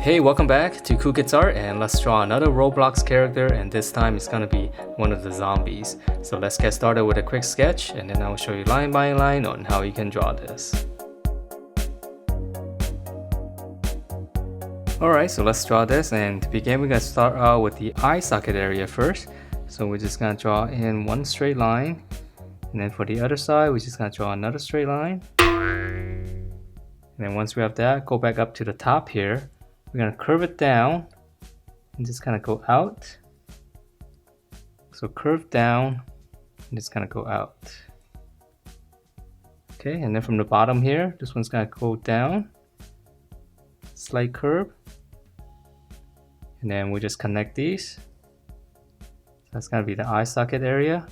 Hey, welcome back to Cool Kids Art, and let's draw another Roblox character, and this time it's gonna be one of the zombies. So let's get started with a quick sketch, and then I'll show you line by line on how you can draw this. Alright, so let's draw this, and to begin we're gonna start out with the eye socket area first. So we're just gonna draw in one straight line, and then for the other side we're just gonna draw another straight line. And then once we have that, go back up to the top here. We're going to curve it down and just kind of go out. So curve down and just kind of go out. Okay, and then from the bottom here, this one's going to go down. Slight curve. And then we just connect these. That's going to be the eye socket area.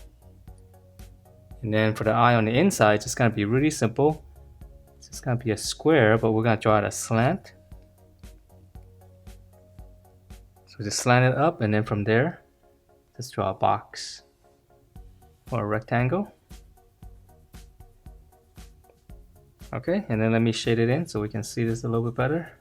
And then for the eye on the inside, it's just going to be really simple. It's just going to be a square, but we're going to draw it a slant. So just slant it up, and then from there, just draw a box or a rectangle. Okay, and then let me shade it in so we can see this a little bit better.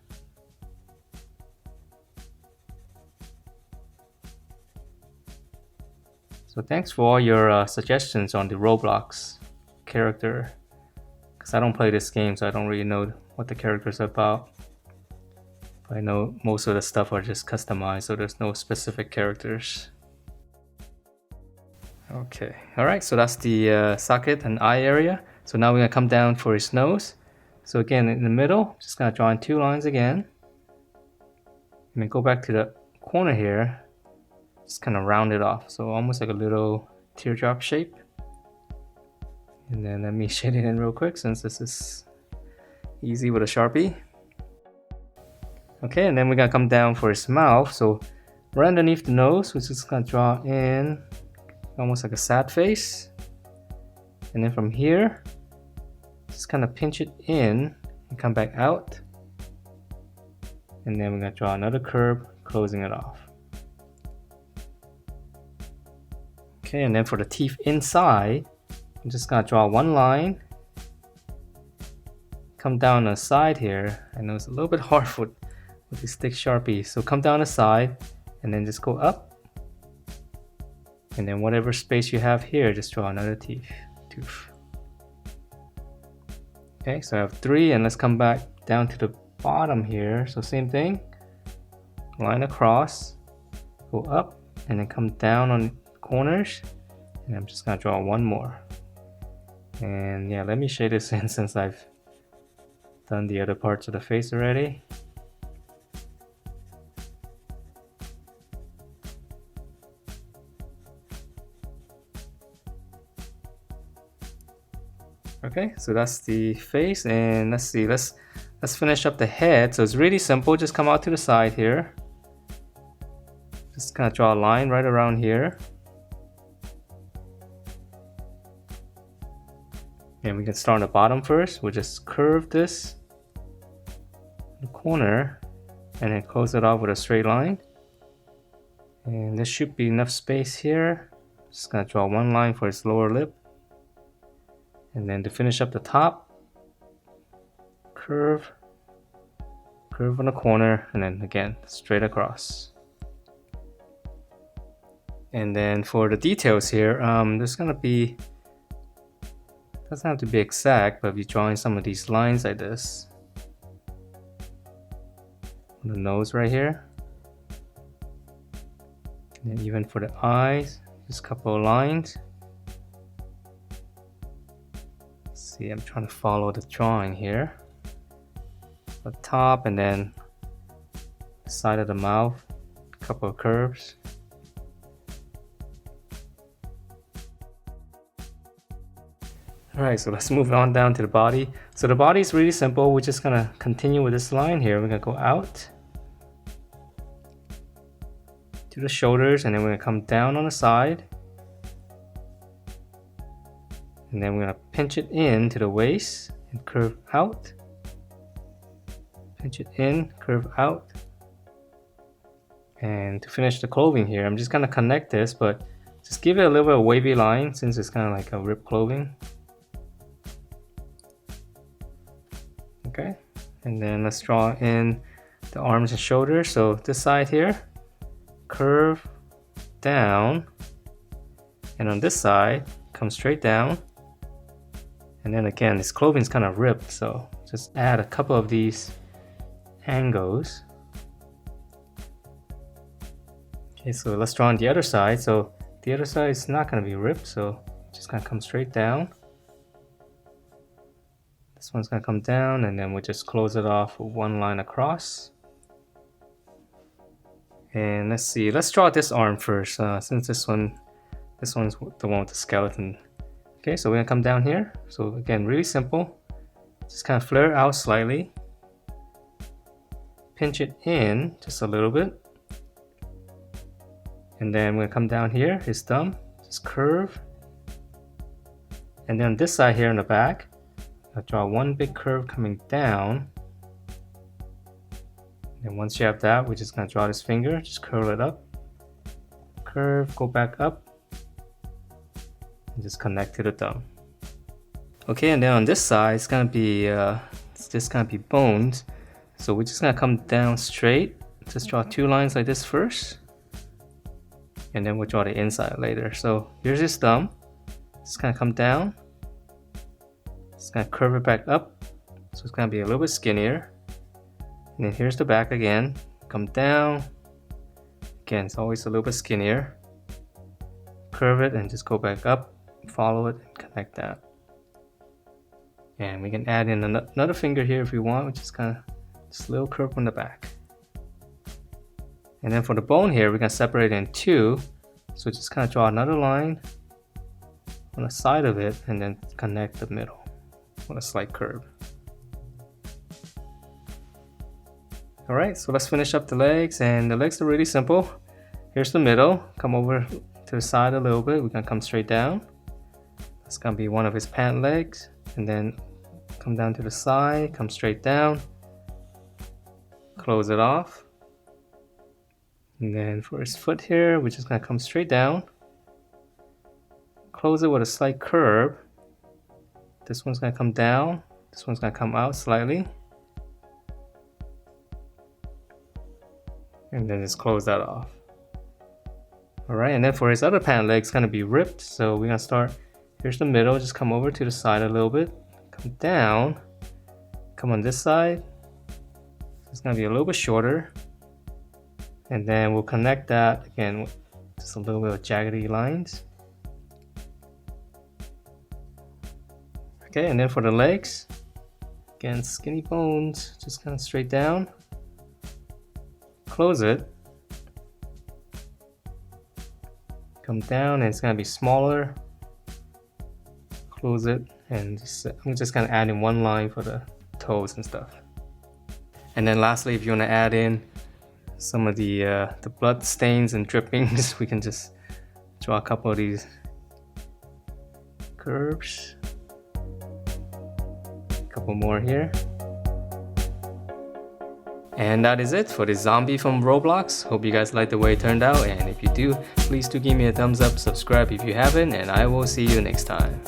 So thanks for all your suggestions on the Roblox character, because I don't play this game, so I don't really know what the character's about. I know most of the stuff are just customized, so there's no specific characters. Okay, alright, so that's the socket and eye area. So now we're going to come down for his nose. So again, in the middle, just going to draw in two lines again. And then go back to the corner here, just kind of round it off. So almost like a little teardrop shape. And then let me shade it in real quick since this is easy with a Sharpie. Okay, and then we're gonna come down for his mouth. So right underneath the nose, we're just gonna draw in almost like a sad face. And then from here, just kind of pinch it in and come back out. And then we're gonna draw another curve, closing it off. Okay, and then for the teeth inside, I'm just gonna draw one line. Come down the side here. I know it's a little bit hard with this thick Sharpie. So come down the side and then just go up. And then whatever space you have here, just draw another tooth. Okay, so I have three, and let's come back down to the bottom here. So same thing, line across, go up, and then come down on corners. And I'm just gonna draw one more. And yeah, let me shade this in since I've done the other parts of the face already. Okay, so that's the face, and let's see, let's finish up the head. So it's really simple, just come out to the side here. Just kind of draw a line right around here. And we can start on the bottom first. We'll just curve this in the corner and then close it off with a straight line. And there should be enough space here. Just gonna draw one line for its lower lip. And then to finish up the top, curve on the corner, and then again, straight across. And then for the details here, there's gonna be, doesn't have to be exact, but if you're drawing some of these lines like this, on the nose right here, and then even for the eyes, just a couple of lines. See, I'm trying to follow the drawing here. The top, and then the side of the mouth, a couple of curves. Alright, so let's move on down to the body. So the body is really simple. We're just gonna continue with this line here. We're gonna go out to the shoulders, and then we're gonna come down on the side. And then we're gonna pinch it in to the waist and curve out. Pinch it in, curve out. And to finish the clothing here, I'm just gonna connect this, but just give it a little bit of wavy line since it's kind of like a ripped clothing. Okay, and then let's draw in the arms and shoulders. So this side here, curve down, and on this side, come straight down. And then again, this clothing is kind of ripped, so just add a couple of these angles. Okay, so let's draw on the other side. So the other side is not going to be ripped, so just going to come straight down. This one's going to come down, and then we'll just close it off with one line across. And let's see, let's draw this arm first, since this one's the one with the skeleton. Okay, so we're gonna come down here. So again, really simple. Just kind of flare out slightly. Pinch it in just a little bit. And then we're gonna come down here, his thumb, just curve. And then this side here in the back, I'll draw one big curve coming down. And once you have that, we're just gonna draw this finger, just curl it up. Curve, go back up. And just connect to the thumb. Okay, and then on this side, it's gonna be bones. So we're just gonna come down straight. Just draw two lines like this first, and then we'll draw the inside later. So here's his thumb. It's gonna come down. It's gonna curve it back up, so it's gonna be a little bit skinnier. And then here's the back again. Come down. Again, it's always a little bit skinnier. Curve it and just go back up. Follow it and connect that. And we can add in another finger here if we want, which is kind of just a little curve on the back. And then for the bone here, we're gonna separate it in two. So just kind of draw another line on the side of it and then connect the middle with a slight curve. Alright, so let's finish up the legs, and the legs are really simple. Here's the middle, come over to the side a little bit, we're gonna come straight down. That's gonna be one of his pant legs, and then come down to the side, come straight down, close it off. And then for his foot here, we're just gonna come straight down, close it with a slight curve. This one's gonna come down, this one's gonna come out slightly. And then just close that off. Alright, and then for his other pant leg, it's gonna be ripped. So we're gonna start, here's the middle, just come over to the side a little bit, come down, come on this side. It's gonna be a little bit shorter. And then we'll connect that again with just a little bit of jaggedy lines. Okay, and then for the legs, again, skinny bones, just kind of straight down. Close it. Come down, and it's gonna be smaller. Close it, and I'm just gonna add in one line for the toes and stuff. And then lastly, if you wanna add in some of the blood stains and drippings, we can just draw a couple of these curves. A couple more here. And that is it for this zombie from Roblox. Hope you guys liked the way it turned out, and if you do, please do give me a thumbs up, subscribe if you haven't, and I will see you next time.